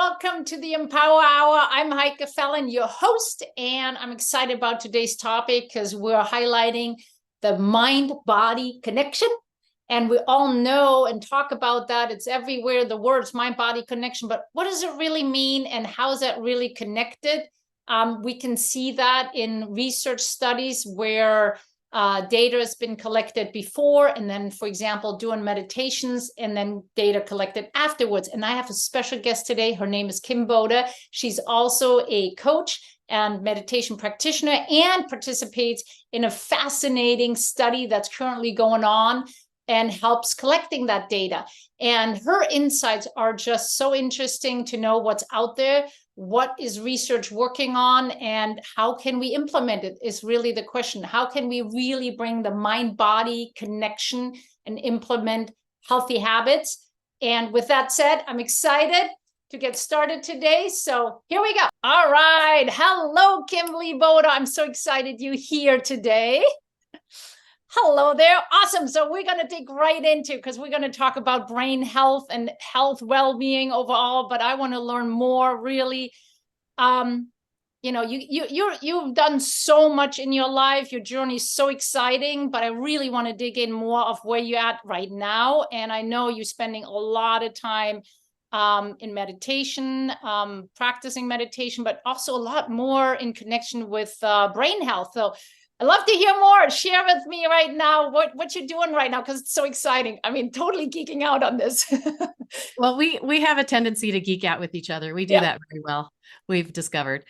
welcome to the Empower Hour. I'm Heike Fallon, your host, and I'm excited about today's topic because we're highlighting the mind-body connection. And we all know and talk about that. It's everywhere, the words mind-body connection, but what does it really mean and how is that really connected? We can see that in research studies where data has been collected before, and then, for example, doing meditations, and then data collected afterwards. And I have a special guest today. Her name is Kim Boda. She's also a coach and meditation practitioner and participates in a fascinating study that's currently going on and helps collecting that data. And her insights are just so interesting to know what's out there. What is research working on and how can we implement it is really the question. How can we really bring the mind-body connection and implement healthy habits? And with that said, I'm excited to get started today. So here we go. All right. Hello, Kimberly Boda. I'm so excited you're here today. Hello there. Awesome. So we're going to dig right into, because we're going to talk about brain health and health well-being overall, but I want to learn more really. You've done so much in your life. Your journey is so exciting, but I really want to dig in more of where you're at right now. And I know you're spending a lot of time in meditation, practicing meditation, but also a lot more in connection with brain health. So I'd love to hear more. Share with me right now what you're doing right now, because it's so exciting. I mean, totally geeking out on this. Well, we have a tendency to geek out with each other. We do that very well, we've discovered.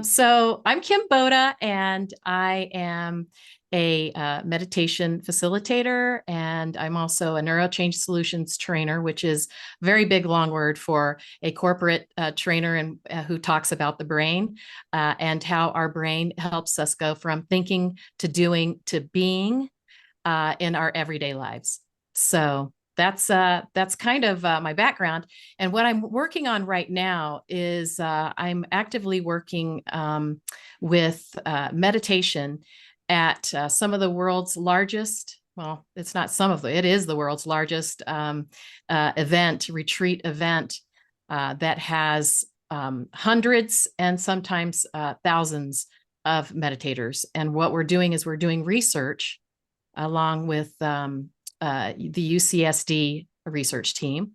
So I'm Kim Boda, and I am a meditation facilitator, and I'm also a neurochange solutions trainer, which is a very big, long word for a corporate trainer and who talks about the brain and how our brain helps us go from thinking to doing to being in our everyday lives. So that's kind of my background. And what I'm working on right now is I'm actively working with meditation at some of the world's largest, well, it's not some of them, it is the world's largest retreat event that has hundreds and sometimes thousands of meditators. And what we're doing is we're doing research along with the UCSD research team.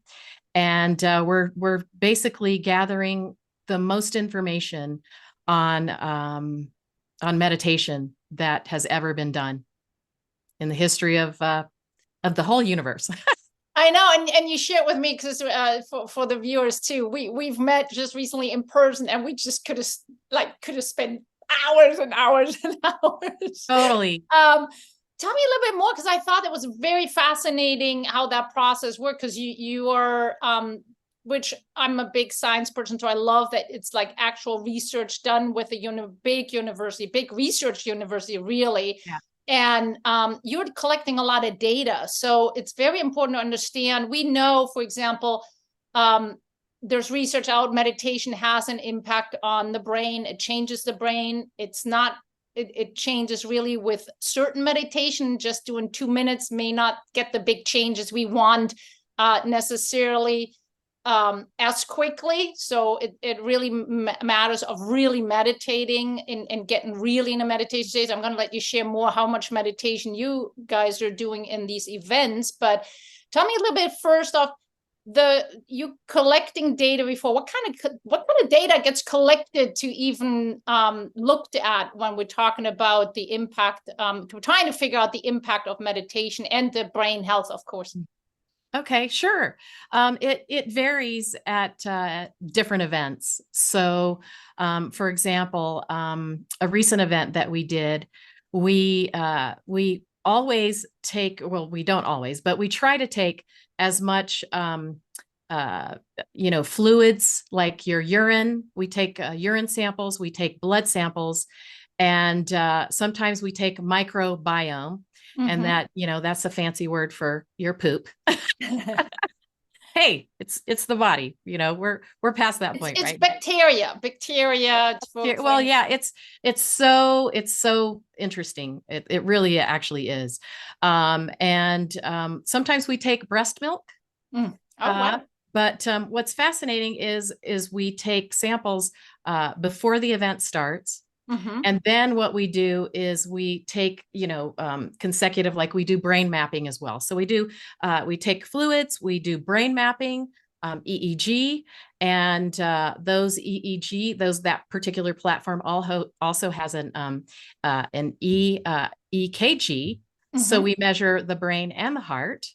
And we're basically gathering the most information on meditation that has ever been done in the history of the whole universe. I know, and you share it with me because for the viewers too. We've met just recently in person, and we just could have spent hours and hours and hours. Totally. Tell me a little bit more, because I thought it was very fascinating how that process worked, because you are, which I'm a big science person, so I love that it's like actual research done with a big university, big research university, really. Yeah. And you're collecting a lot of data. So it's very important to understand. We know, for example, there's research out, meditation has an impact on the brain. It changes the brain. It changes really with certain meditation. Just doing 2 minutes may not get the big changes we want necessarily as quickly. So it really matters of really meditating and getting really in a meditation state. I'm going to let you share more how much meditation you guys are doing in these events. But tell me a little bit first off, you collecting data before. What kind of data gets collected to even looked at when we're talking about the impact? We're trying to figure out the impact of meditation and the brain health, of course. Okay, sure. It varies at different events. So, for example, a recent event that we did, we always take, well, we don't always, but we try to take as much, fluids like your urine. We take urine samples, we take blood samples, and sometimes we take microbiome. And that's a fancy word for your poop. Hey, it's the body, we're past that point, it's right? Bacteria. Well, yeah, it's so interesting. It really actually is. And sometimes we take breast milk. Wow. But what's fascinating is we take samples before the event starts. Mm-hmm. And then what we do is we take, consecutive, like we do brain mapping as well. So we take fluids, we do brain mapping, EEG, and those EEG, that particular platform also has an EKG. So Mm-hmm. we measure the brain and the heart.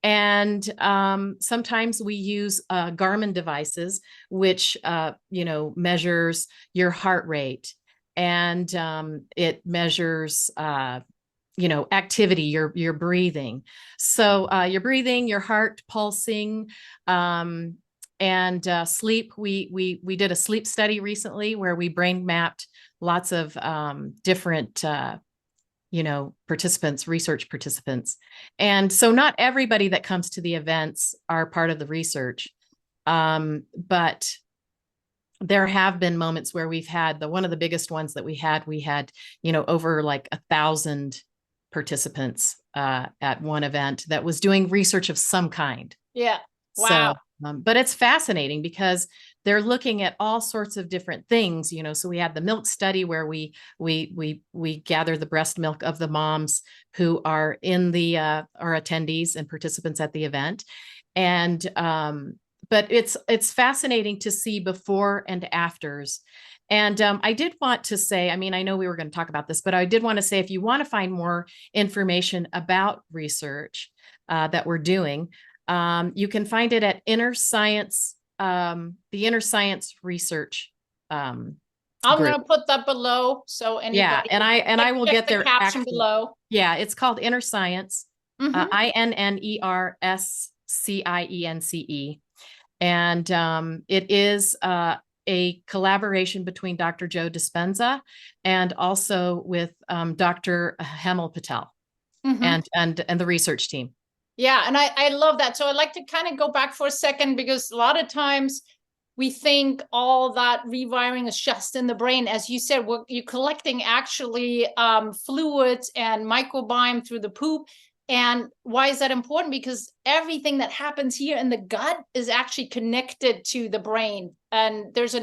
And sometimes we use Garmin devices, which measures your heart rate, and it measures activity, your breathing. So your breathing, your heart pulsing, and sleep. We did a sleep study recently where we brain mapped lots of different participants, research participants. And so not everybody that comes to the events are part of the research. But there have been moments where we've had one of the biggest ones that we had, over like 1,000 participants at one event that was doing research of some kind. Yeah. So, Wow. but it's fascinating because they're looking at all sorts of different things, so we had the milk study where we gather the breast milk of the moms who are in the are attendees and participants at the event. And but it's fascinating to see before and afters. And I did want to say, I mean, I know we were going to talk about this, but I did want to say, if you want to find more information about research that we're doing, you can find it at Inner Science, the Inner Science Research I'm group. going to put that below so anybody. Yeah, and I will get the there. caption below. Yeah, it's called Inner Science, Mm-hmm. INNERSCIENCE, and it is a collaboration between Dr. Joe Dispenza and also with Dr. Hemal Patel Mm-hmm. and the research team. Yeah, and I love that. So I'd like to kind of go back for a second, because a lot of times we think all that rewiring is just in the brain. As you said, you're collecting actually fluids and microbiome through the poop. And why is that important? Because everything that happens here in the gut is actually connected to the brain. And there's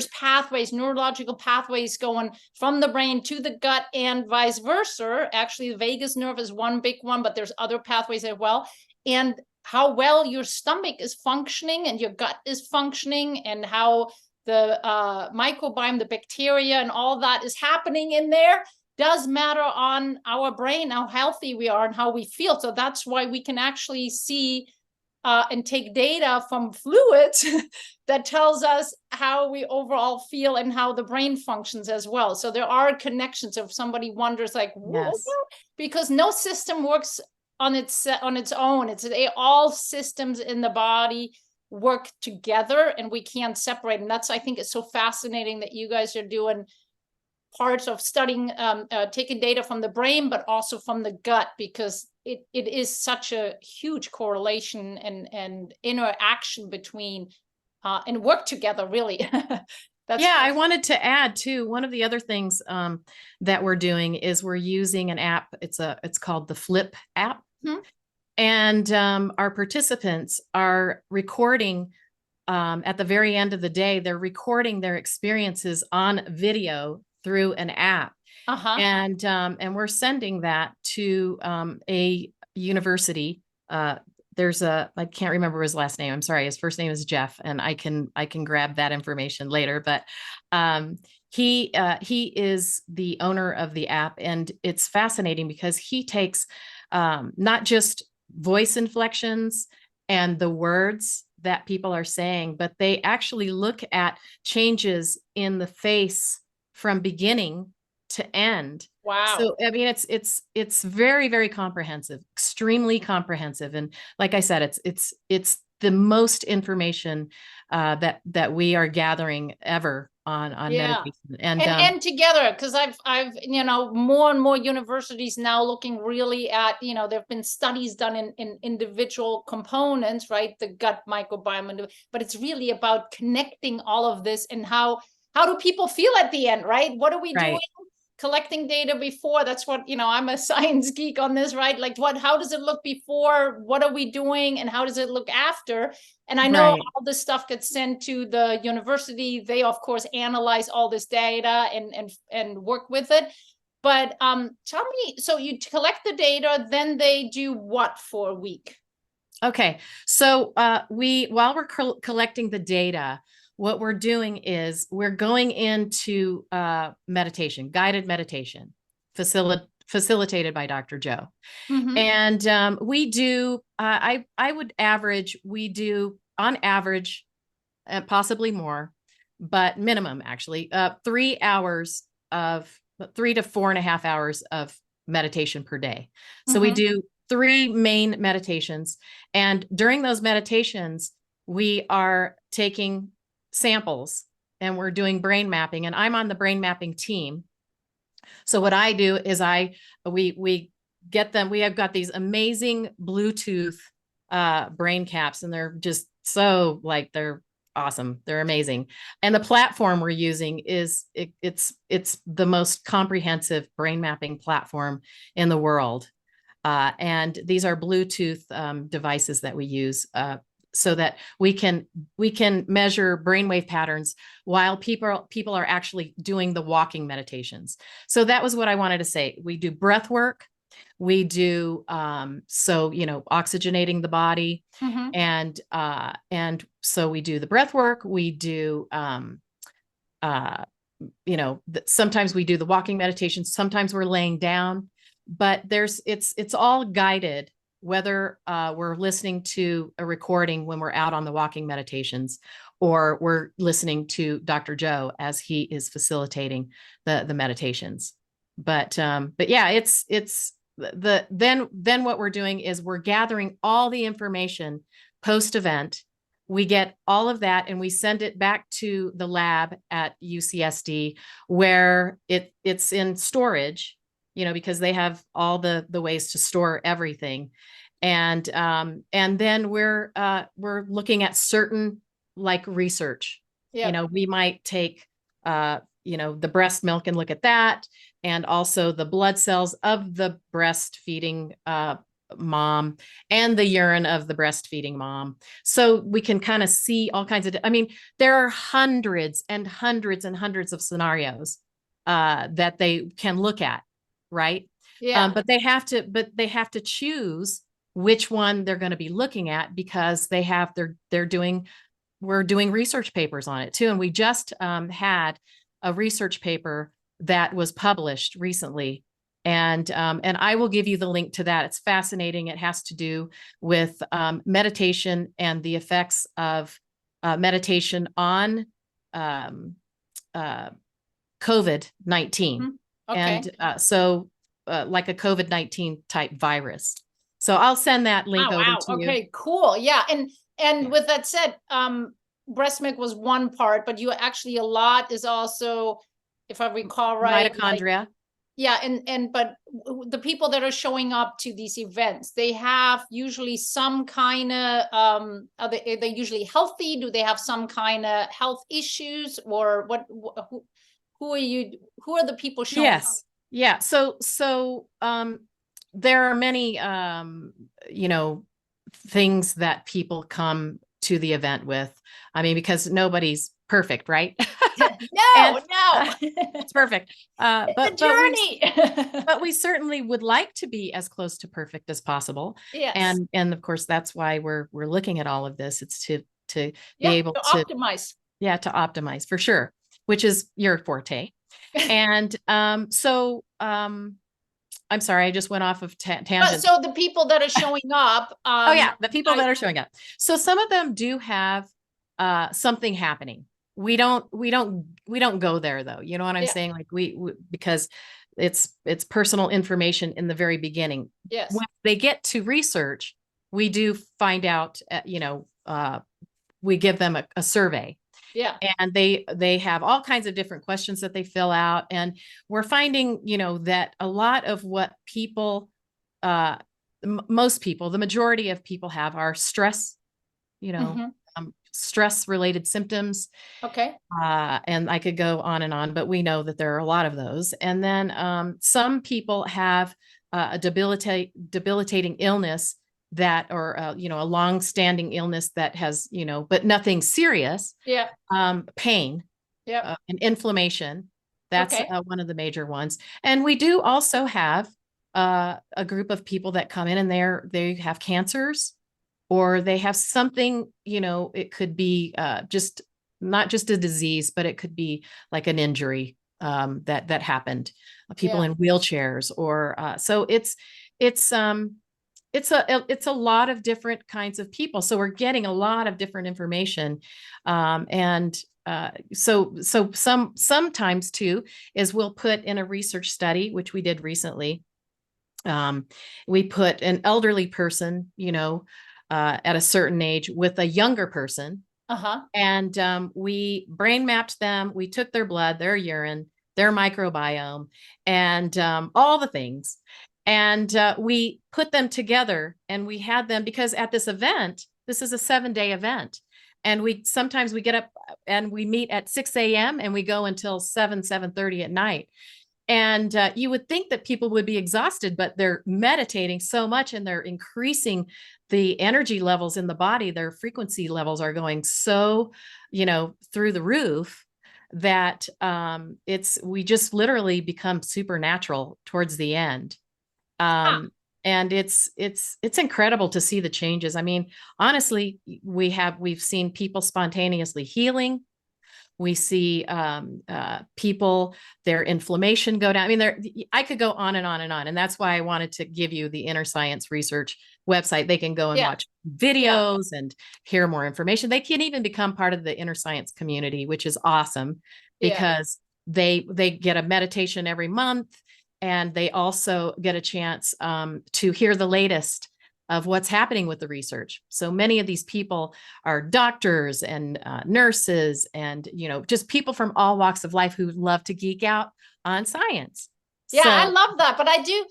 pathways, neurological pathways going from the brain to the gut and vice versa. Actually, the vagus nerve is one big one, but there's other pathways as well. And how well your stomach is functioning and your gut is functioning, and how the microbiome, the bacteria and all that is happening in there does matter on our brain, how healthy we are and how we feel. So that's why we can actually see and take data from fluids that tells us how we overall feel and how the brain functions as well. So there are connections. If somebody wonders, like, yes, because no system works on its own. All systems in the body work together, and we can't separate. And that's, I think, it's so fascinating that you guys are doing parts of studying, taking data from the brain, but also from the gut, because it is such a huge correlation and interaction between and work together, really. I wanted to add too, one of the other things that we're doing is we're using an app. It's called the Flip app. Mm-hmm. And our participants are recording at the very end of the day, they're recording their experiences on video through an app. Uh-huh. And we're sending that to a university. There's I can't remember his last name. I'm sorry. His first name is Jeff, and I can grab that information later. But he is the owner of the app, and it's fascinating because he takes not just voice inflections and the words that people are saying, but they actually look at changes in the face from beginning to end. Wow. So I mean, it's very, very comprehensive, extremely comprehensive, and like I said, it's the most information that we are gathering ever on meditation. And together, because I've more and more universities now looking really at, there have been studies done in individual components, right? The gut microbiome, but it's really about connecting all of this, and how do people feel at the end, right? What are we doing collecting data before? That's what, I'm a science geek on this, right? Like how does it look before? What are we doing? And how does it look after? And I know Right. all this stuff gets sent to the university. They of course analyze all this data and work with it. But tell me, so you collect the data, then they do what for a week? Okay. So while we're collecting the data, what we're doing is we're going into meditation, guided meditation, facilitated by Dr. Joe. Mm-hmm. And we do, I would average, we do on average, possibly more, but minimum actually, 3 hours of 3 to 4.5 hours of meditation per day. So we do 3 main meditations. And during those meditations, we are taking samples and we're doing brain mapping. And I'm on the brain mapping team. So what I do is we get them. We have got these amazing Bluetooth brain caps, and they're just so like they're awesome. They're amazing. And the platform we're using is it's the most comprehensive brain mapping platform in the world. And these are Bluetooth devices that we use so that we can measure brainwave patterns while people are actually doing the walking meditations. So that was what I wanted to say. We do breath work. We do oxygenating the body, and so we do the breath work. We do sometimes we do the walking meditation. Sometimes we're laying down, but it's all guided, whether we're listening to a recording when we're out on the walking meditations, or we're listening to Dr. Joe as he is facilitating the meditations. But yeah, it's then what we're doing is we're gathering all the information post event. We get all of that and we send it back to the lab at UCSD, where it's in storage, because they have all the ways to store everything. And then we're looking at certain like research. Yeah. We might take the breast milk and look at that, and also the blood cells of the breastfeeding mom and the urine of the breastfeeding mom. So we can kind of see all kinds of, there are hundreds and hundreds and hundreds of scenarios that they can look at, right? Yeah. But they have to choose which one they're going to be looking at, because we're doing research papers on it too. And we just had a research paper that was published recently. And I will give you the link to that. It's fascinating. It has to do with meditation and the effects of meditation on COVID-19. Okay. And so like a COVID-19 type virus. So I'll send that link over to you. Okay, cool. Yeah. And with that said, breast milk was one part, but you actually, a lot is also, if I recall right, Mitochondria. But the people that are showing up to these events, they have usually some kind of are they usually healthy? Do they have some kind of health issues, or what? Who are the people showing up? Yes. Yeah. So there are many things that people come to the event with. Because nobody's perfect, right? No. It's perfect. But the journey. but we certainly would like to be as close to perfect as possible. Yes. And of course, that's why we're looking at all of this. It's to be able to optimize. Yeah, to optimize for sure, which is your forte. And so I'm sorry, I just went off of tangent. So the people that are showing up. The people that are showing up. So some of them do have something happening. We don't go there though. You know what I'm saying? Like we because it's personal information in the very beginning. Yes. When they get to research, we do find out, we give them a survey. Yeah. And they have all kinds of different questions that they fill out. And we're finding, that a lot of what people, most people, the majority of people have are stress, stress related symptoms. Okay. And I could go on, but we know that there are a lot of those. And then some people have a debilitating illness that, or a long-standing illness that has, but nothing serious. Yeah. Pain, Yeah. and inflammation. That's Okay. one of the major ones. And we do also have a group of people that come in and they have cancers, or they have something, it could be just not just a disease, but it could be like an injury that happened. People Yeah. in wheelchairs, or so it's it's a lot of different kinds of people. So we're getting a lot of different information, and so sometimes too is we'll put in a research study, which we did recently. We put an elderly person, at a certain age with a younger person, Uh-huh. and we brain mapped them. We took their blood, their urine, their microbiome, and all the things. And we put them together, and we had them, because at this event, this is a 7-day event. And sometimes we get up and we meet at 6 a.m. and we go until 7:30 at night. And you would think that people would be exhausted, but they're meditating so much and they're increasing the energy levels in the body. Their frequency levels are going so, through the roof, that we just literally become supernatural towards the end. Ah, And it's incredible to see the changes. I mean, honestly, we've seen people spontaneously healing. We see people, their inflammation go down. I mean, I could go on and on and on. And that's why I wanted to give you the Inner Science Research website. They can go and yeah. watch Yeah. videos and hear more information. They can even become part of the Inner Science community, which is awesome, Yeah. because they get a meditation every month, and they also get a chance to hear the latest of what's happening with the research. So many of these people are doctors and nurses, and just people from all walks of life who love to geek out on science. Yeah, I So love that. But I do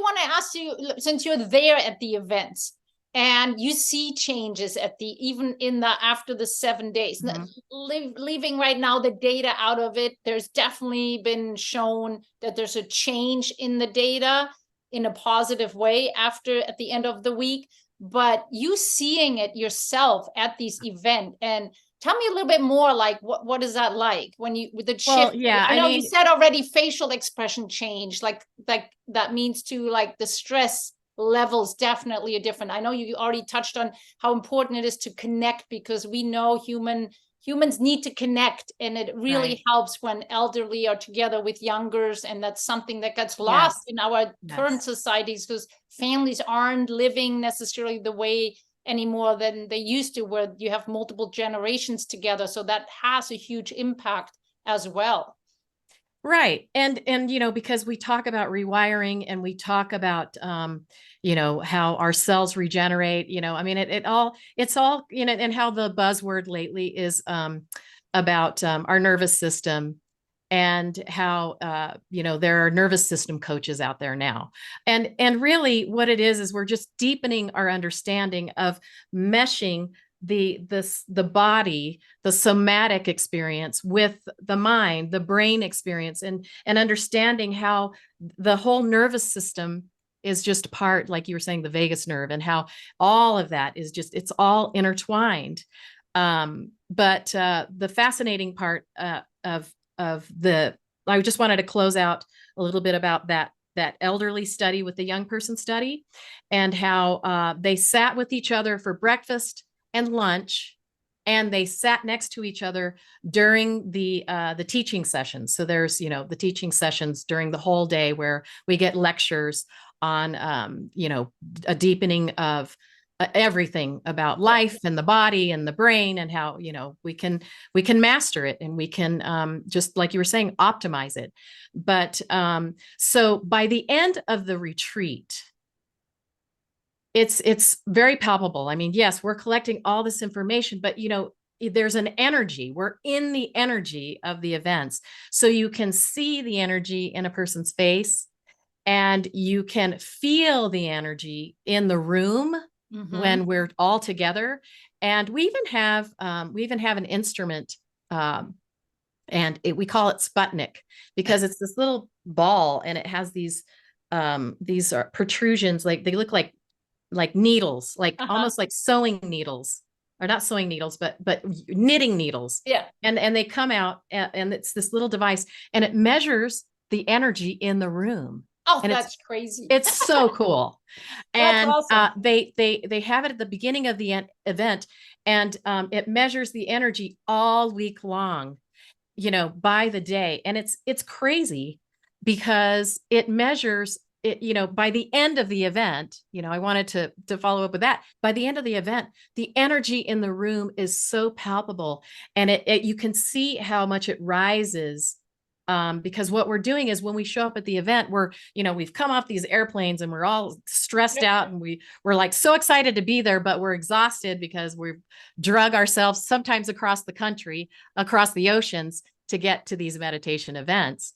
want to ask you, since you're there at the events and you see changes even in the after the 7 days, leaving right now the data out of it, there's definitely been shown that there's a change in the data in a positive way at the end of the week. But you seeing it yourself at these event, and tell me a little bit more, like what is that like when you with the well, shift? yeah, I know you said already facial expression change, like that means to like the stress levels definitely are different. I know you already touched on how important it is to connect, because we know humans need to connect, and it really right. helps when elderly are together with youngers, and that's something that gets lost Yes, in our current yes. societies, because families aren't living necessarily the way anymore than they used to, where you have multiple generations together. So that has a huge impact as well. Right. And because we talk about rewiring, and we talk about how our cells regenerate, I mean it's all, and how the buzzword lately is about our nervous system, and how there are nervous system coaches out there now. And really what it is we're just deepening our understanding of meshing the body, the somatic experience, with the mind, the brain experience, and understanding how the whole nervous system is just part, like you were saying, the vagus nerve, and how all of that is just, it's all intertwined. But the fascinating part of the I just wanted to close out a little bit about that elderly study with the young person study, and how they sat with each other for breakfast and lunch, and they sat next to each other during the teaching sessions. So there's the teaching sessions during the whole day, where we get lectures on a deepening of everything about life and the body and the brain, and how we can master it, and we can just like you were saying, optimize it. But so by the end of the retreat, it's very palpable. I mean, yes, we're collecting all this information, but there's an energy. We're in the energy of the events. So you can see the energy in a person's face, and you can feel the energy in the room. when we're all together. And we even have an instrument, and we call it Sputnik, because it's this little ball and it has these are protrusions, like they look like needles, like almost like sewing needles, or not sewing needles, but knitting needles. Yeah. And they come out, and it's this little device, and it measures the energy in the room. Oh, and that's crazy. It's so cool. And awesome. They have it at the beginning of the event, and it measures the energy all week long, by the day. And it's crazy, because it measures it, by the end of the event. I wanted to follow up with that. By the end of the event, the energy in the room is so palpable, and you can see how much it rises. Because what we're doing is, when we show up at the event, we've come off these airplanes and we're all stressed out, and we're like so excited to be there, but we're exhausted because we've drug ourselves sometimes across the country, across the oceans, to get to these meditation events.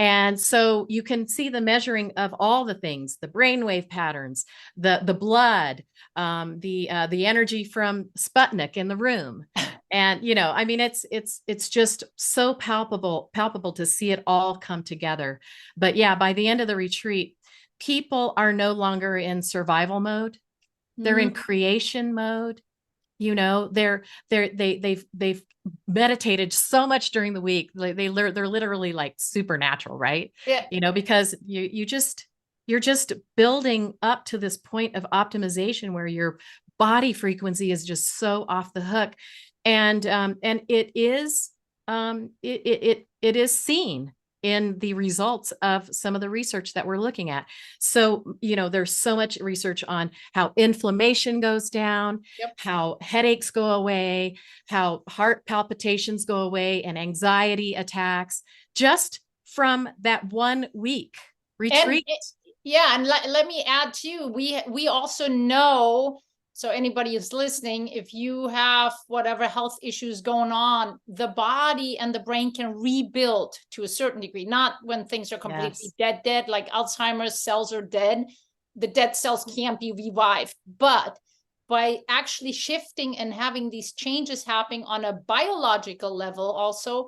And so you can see the measuring of all the things: the brainwave patterns, the blood, the energy from Sputnik in the room. And, I mean, it's just so palpable to see it all come together. But yeah, by the end of the retreat, people are no longer in survival mode. They're in creation mode. They've meditated so much during the week. They're literally like supernatural, right? Yeah. Because you're just building up to this point of optimization where your body frequency is just so off the hook. And it is seen in the results of some of the research that we're looking at. So, there's so much research on how inflammation goes down, how headaches go away, how heart palpitations go away, and anxiety attacks, just from that 1 week retreat. And let me add too, we also know, so anybody who's listening, if you have whatever health issues going on, the body and the brain can rebuild to a certain degree. Not when things are completely dead, like Alzheimer's cells are dead. The dead cells can't be revived. But by actually shifting and having these changes happening on a biological level also,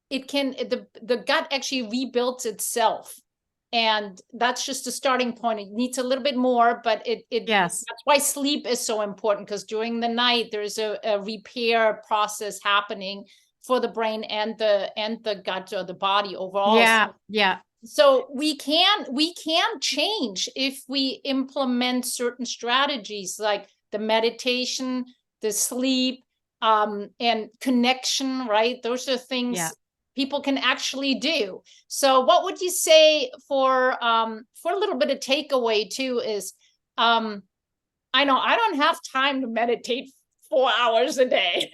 it can, the gut actually rebuilds itself. And that's just a starting point. It needs a little bit more, but that's why sleep is so important, because during the night there's a repair process happening for the brain and the gut, or the body overall. So we can change if we implement certain strategies like the meditation, the sleep, and connection, right? Those are things people can actually do. So what would you say for a little bit of takeaway too is, I know I don't have time to meditate 4 hours a day.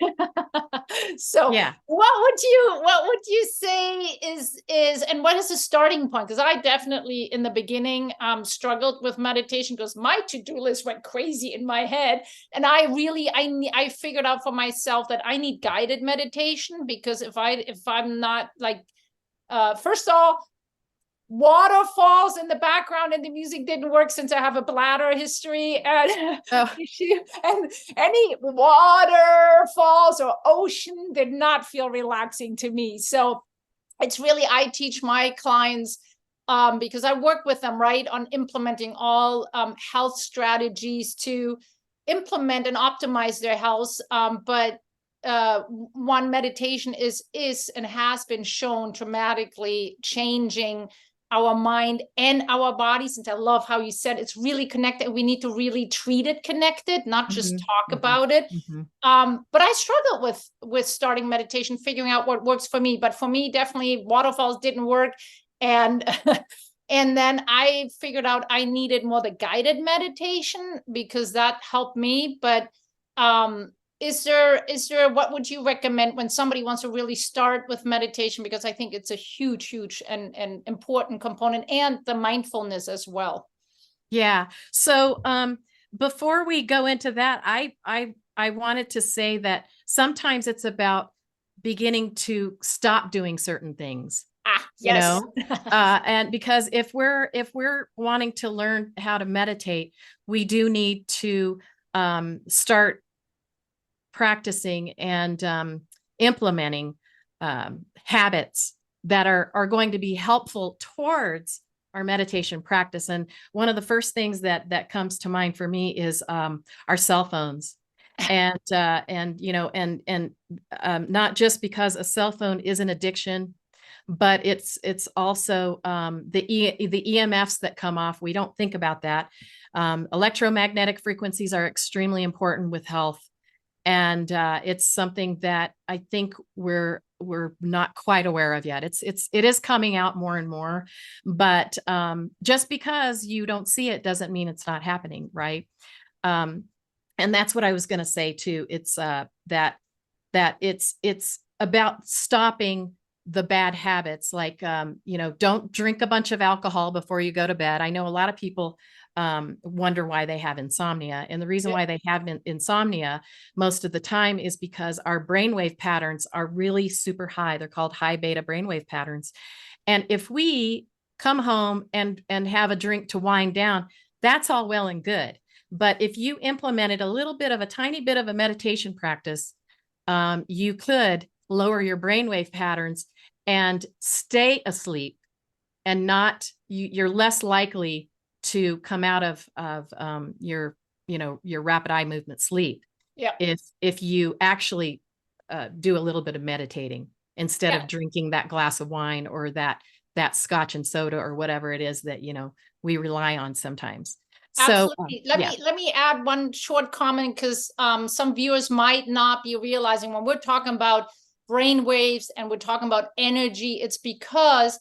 So what would you say is, and what is the starting point? Because I definitely in the beginning struggled with meditation, because my to-do list went crazy in my head. And I figured out for myself that I need guided meditation, because if I'm not like, first of all, waterfalls in the background and the music didn't work, since I have a bladder history and and any waterfalls or ocean did not feel relaxing to me. So it's really, I teach my clients, because I work with them, right, on implementing all health strategies to implement and optimize their health. But one, meditation is and has been shown dramatically changing our mind and our bodies. And I love how you said it's really connected. We need to really treat it connected, not just talk about it. But I struggled with starting meditation, figuring out what works for me. But for me, definitely waterfalls didn't work. And and then I figured out I needed more the guided meditation, because that helped me. But is there, what would you recommend when somebody wants to really start with meditation? Because I think it's a huge and important component, and the mindfulness as well. Yeah. So before we go into that, I wanted to say that sometimes it's about beginning to stop doing certain things. you Yes. know, and because if we're wanting to learn how to meditate, we do need to start practicing and implementing habits that are going to be helpful towards our meditation practice. And one of the first things that comes to mind for me is our cell phones. And you know, and not just because a cell phone is an addiction, but it's also the EMFs that come off. We don't think about that. Electromagnetic frequencies are extremely important with health, and it's something that I think we're not quite aware of yet. It is coming out more and more, but just because you don't see it doesn't mean it's not happening, right? Um, and that's what I was going to say too. It's that it's about stopping the bad habits, like you know, don't drink a bunch of alcohol before you go to bed. I know a lot of people wonder why they have insomnia, and the reason Yeah. why they have insomnia most of the time is because our brainwave patterns are really super high. They're called high beta brainwave patterns, and if we come home and have a drink to wind down, that's all well and good. But if you implemented a little bit of a tiny bit of a meditation practice, you could lower your brainwave patterns and stay asleep, and not you're less likely to come out of your, you know, your rapid eye movement sleep Yeah. if you actually do a little bit of meditating instead Yeah. of drinking that glass of wine or that scotch and soda or whatever it is that, you know, we rely on sometimes. So Absolutely. yeah, Let me add one short comment, because some viewers might not be realizing when we're talking about brain waves and we're talking about energy, it's because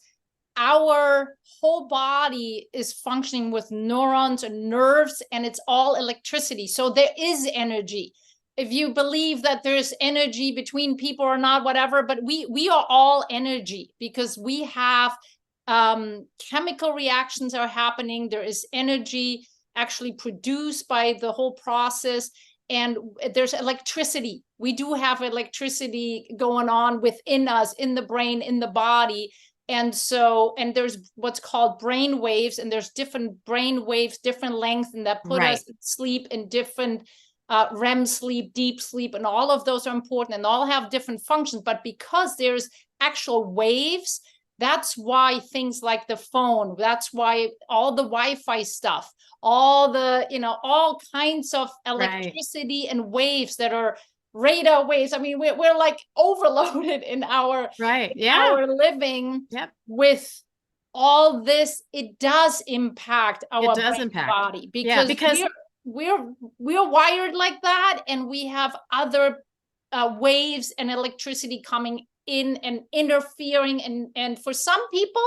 our whole body is functioning with neurons and nerves, and it's all electricity. So there is energy. If you believe that there's energy between people or not, whatever, but we are all energy, because we have chemical reactions are happening. There is energy actually produced by the whole process, and there's electricity. We do have electricity going on within us, in the brain, in the body. And so, and there's what's called brain waves, and there's different brain waves, different lengths, and that put right, us in sleep in different REM sleep, deep sleep, and all of those are important and all have different functions. But because there's actual waves, that's why things like the phone, that's why all the Wi-Fi stuff, all the, you know, all kinds of right, electricity and waves that are radar waves. I mean, we're like overloaded right. in Yeah. our living Yep. with all this. It does impact It our does brain impact. body, Yeah, because because we're wired like that, and we have other waves and electricity coming in and interfering, and for some people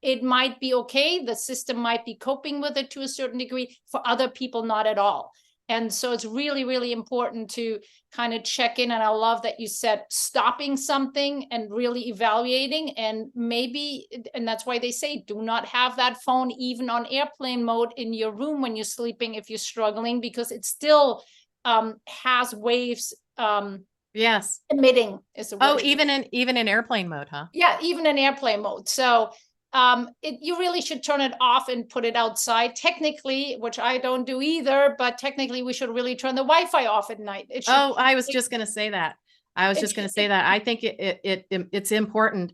it might be okay, the system might be coping with it to a certain degree, for other people not at all. And so it's really, really important to kind of check in. And I love that you said stopping something and really evaluating, and maybe, and that's why they say do not have that phone even on airplane mode in your room when you're sleeping if you're struggling, because it still has waves yes. emitting is the Oh, word. even in airplane mode, huh? Yeah, even in airplane mode. So you really should turn it off and put it outside. Technically, which I don't do either, but technically we should really turn the Wi-Fi off at night. It should. Oh, I was just going to say that. I was just going to say that. I think it's important.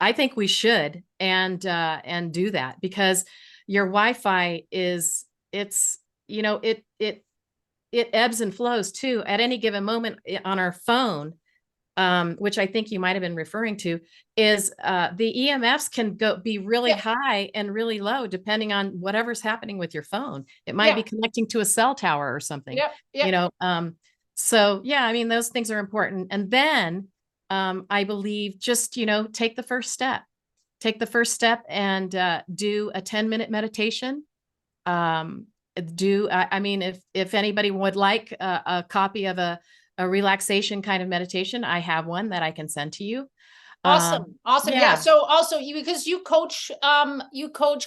I think we should and do that, because your Wi-Fi is it's, you know, it ebbs and flows too at any given moment on our phone. Which I think you might have been referring to, is the EMFs can be really Yeah, high and really low depending on whatever's happening with your phone. It might yeah, be connecting to a cell tower or something, yeah, you yeah. know. So yeah, I mean, those things are important. And then I believe just, you know, take the first step. Take the first step and do a 10-minute meditation. Um, I mean, if anybody would like a copy of a relaxation kind of meditation, I have one that I can send to you. Awesome. Awesome. Yeah. Yeah. So also because you coach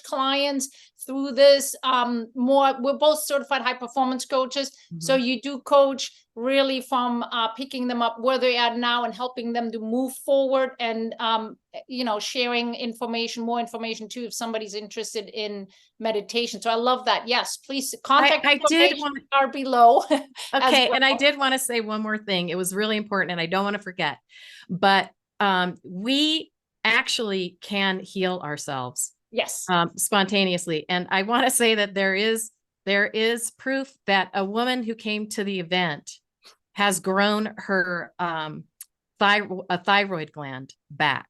clients through this, we're both certified high performance coaches. So Mhm. you do coach really from picking them up where they're at now and helping them to move forward and, sharing information, more information too, if somebody's interested in meditation. So I love that. Yes, please contact I did information want are below as Okay, and I well. did want to say one more thing. It was really important, and I don't want to forget. But we actually can heal ourselves Yes. spontaneously, and I want to say that there is proof that a woman who came to the event has grown her a thyroid gland back.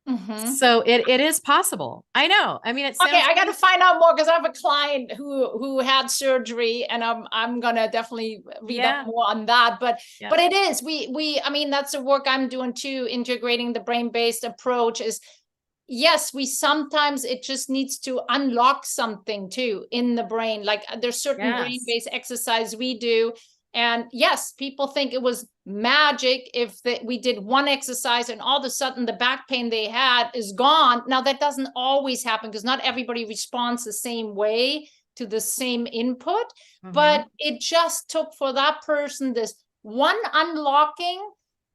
Mm-hmm. So it is possible. I know. I mean, it Okay, sounds I got to find out more because I have a client who had surgery, and I'm gonna definitely read up yeah, more on that. yeah, But it is we I mean that's the work I'm doing too, integrating the brain-based approach is yes, we sometimes it just needs to unlock something too in the brain. Like there's certain yes, brain-based exercise we do. And yes, people think it was magic if we did one exercise and all of a sudden the back pain they had is gone. Now, that doesn't always happen because not everybody responds the same way to the same input, hmm but it just took for that person this one unlocking,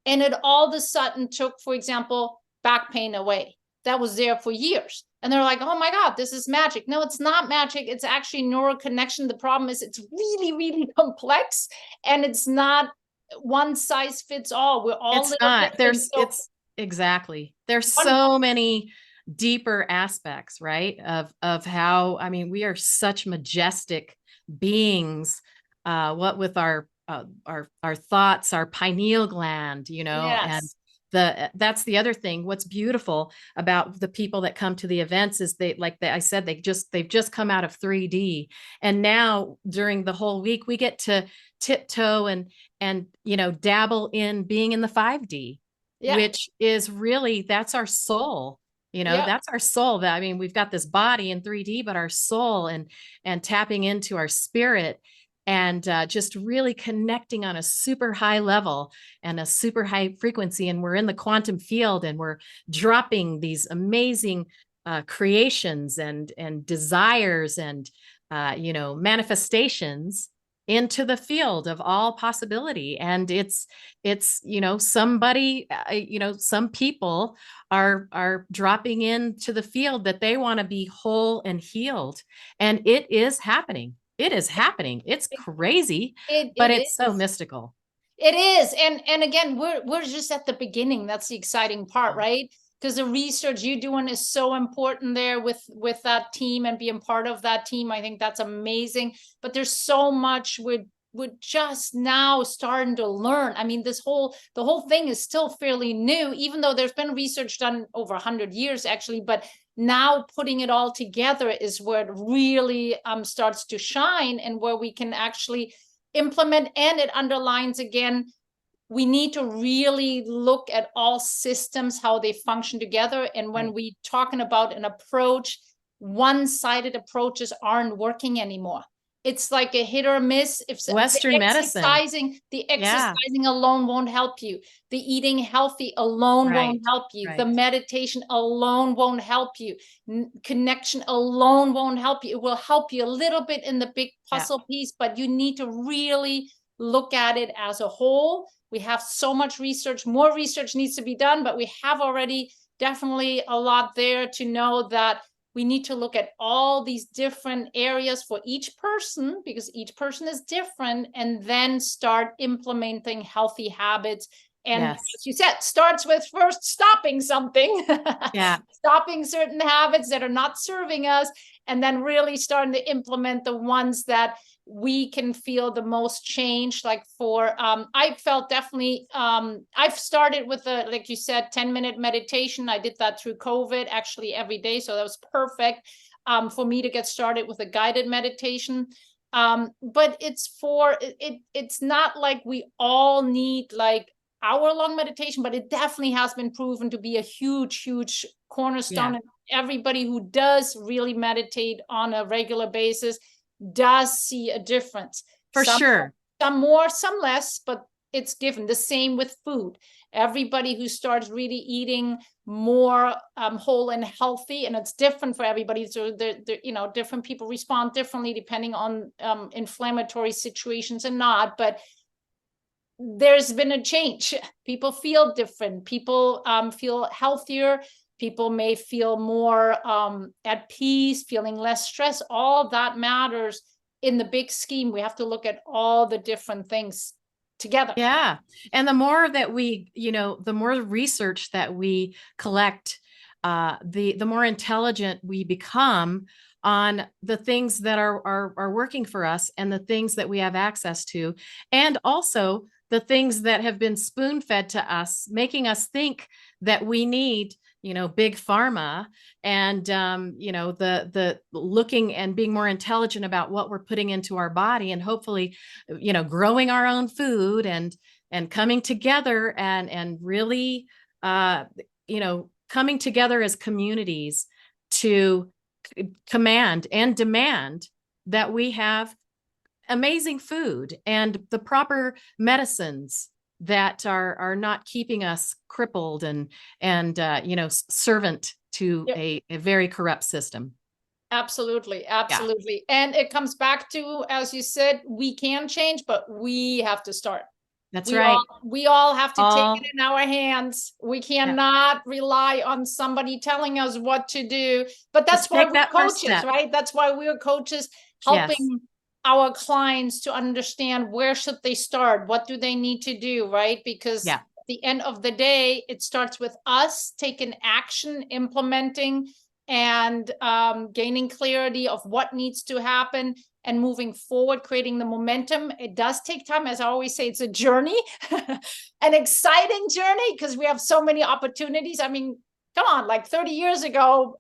and it all of a sudden took, for example, back pain away that was there for years. And they're like, oh my God, this is magic. No, it's not magic. It's actually neural connection. The problem is it's really, really complex, and it's not one size fits all. We're all It's little not. different. So It's exactly. There's one, so many deeper aspects, right? Of how, I mean, we are such majestic beings, what with our thoughts, our pineal gland, and yes, that's the other thing. What's beautiful about the people that come to the events is I said, they've just come out of 3D. And now during the whole week, we get to tiptoe and dabble in being in the 5D, yeah, which is really, that's our soul. yeah. That's our soul. That, I mean, we've got this body in 3D, but our soul and tapping into our spirit and just really connecting on a super high level and a super high frequency. And we're in the quantum field and we're dropping these amazing creations and desires and manifestations into the field of all possibility. And it's somebody, some people are dropping into the field that they want to be whole and healed, and it is happening. It is happening. It's It, crazy, but it it's so is. mystical. It is. And again, we're just at the beginning. That's the exciting part, Yeah. right? Because the research you're doing is so important there with that team and being part of that team. I think that's amazing. But there's so much we're just now starting to learn. I mean, the whole thing is still fairly new, even though there's been research done over 100 years actually, but now putting it all together is where it really starts to shine and where we can actually implement. And it underlines again, we need to really look at all systems, how they function together. And when Right. we talking about an approach, one-sided approaches aren't working anymore. It's like a hit or miss. If the Western medicine. Yeah. exercising alone won't help you, the eating healthy alone won't Right. help you, the Right. meditation alone won't help you, connection alone won't help you. It will help you a little bit in the big Yeah. puzzle piece, but you need to really look at it as a whole. We have so much research, more research needs to be done, but we have already definitely a lot there to know that we need to look at all these different areas for each person because each person is different, and then start implementing healthy habits. And Yes. as you said, starts with first stopping something, Yeah. stopping certain habits that are not serving us, and then really starting to implement the ones that we can feel the most change. Like I felt definitely, I've started with like you said, 10-minute meditation. I did that through COVID actually every day. So that was perfect for me to get started with a guided meditation. But it's not like we all need like hour-long meditation, but it definitely has been proven to be a huge, huge cornerstone. Yeah. And everybody who does really meditate on a regular basis does see a difference. For Some sure. some more, some less, but it's given. The same with food. Everybody who starts really eating more whole and healthy, and it's different for everybody. So different people respond differently depending on inflammatory situations and not, but there's been a change. People feel different. People feel healthier. People may feel more at peace, feeling less stress. All that matters in the big scheme. We have to look at all the different things together. Yeah. And the more that we, the more research that we collect, the more intelligent we become on the things that are working for us and the things that we have access to, and also the things that have been spoon-fed to us, making us think that we need, big pharma and, the looking and being more intelligent about what we're putting into our body, and hopefully, growing our own food and coming together and really, coming together as communities to command and demand that we have amazing food and the proper medicines that are not keeping us crippled and servant to a very corrupt system. Absolutely. Absolutely. Yeah. And it comes back to, as you said, we can change, but we have to start. That's right. We all have to take it in our hands. We cannot rely on somebody telling us what to do. But that's why we're coaches, right? That's why we're coaches, helping our clients to understand where should they start, what do they need to do, right? Because at the end of the day, it starts with us taking action, implementing, and gaining clarity of what needs to happen and moving forward, creating the momentum. It does take time. As I always say, it's a journey, an exciting journey, because we have so many opportunities. I mean, come on, like 30 years ago,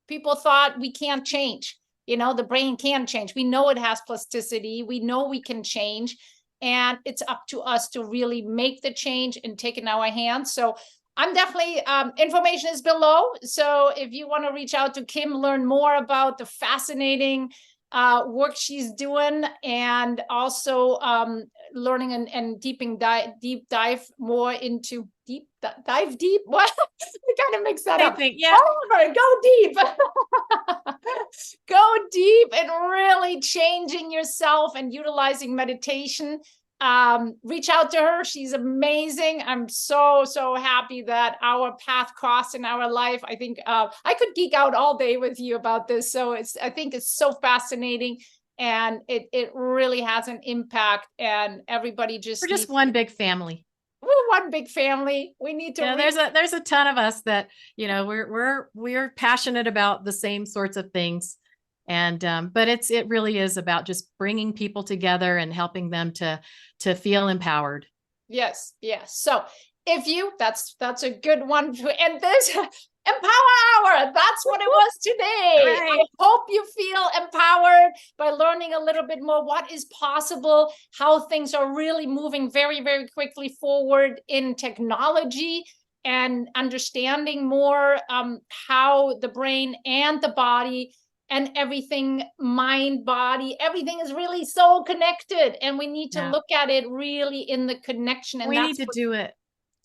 people thought we can't change. The brain can change. We know it has plasticity. We know we can change. And it's up to us to really make the change and take it in our hands. So I'm definitely, information is below. So if you want to reach out to Kim, learn more about the fascinating work she's doing, and also learning and deep dive more into dive deep. What? I kind of mix that up. Yeah. Over, go deep. Go deep and really changing yourself and utilizing meditation. Reach out to her. She's amazing. I'm so happy that our path crossed in our life. I think I could geek out all day with you about this. So I think it's so fascinating, and it really has an impact, and everybody we're just one big family. We're one big family. We need to there's a ton of us that we're passionate about the same sorts of things. And but it really is about just bringing people together and helping them to feel empowered. Yes. So if that's a good one to end this Empower Hour. That's what it was today. Right. I hope you feel empowered by learning a little bit more what is possible, how things are really moving very, very quickly forward in technology, and understanding more how the brain and the body and everything, mind, body, everything is really so connected, and we need to look at it really in the connection. And we need to do it.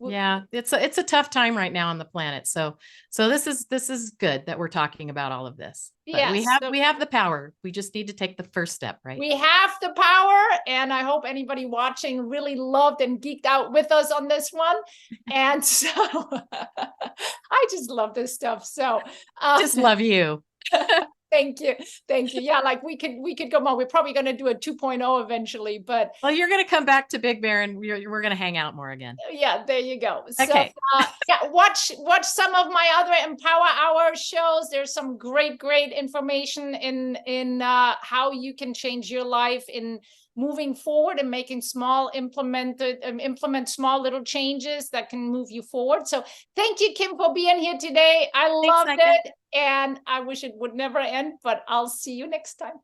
Yeah, it's a tough time right now on the planet. So this is good that we're talking about all of this. But we have the power. We just need to take the first step, right? We have the power, and I hope anybody watching really loved and geeked out with us on this one. And so I just love this stuff. So just love you. Thank you. Yeah, like we could go more. We're probably going to do a 2.0 eventually, but well, you're going to come back to Big Bear, and we're going to hang out more again. Yeah, there you go. Okay. So watch some of my other Empower Hour shows. There's some great information in how you can change your life in moving forward and making implement small little changes that can move you forward. So thank you, Kim, for being here today. I loved it, and I wish it would never end, but I'll see you next time.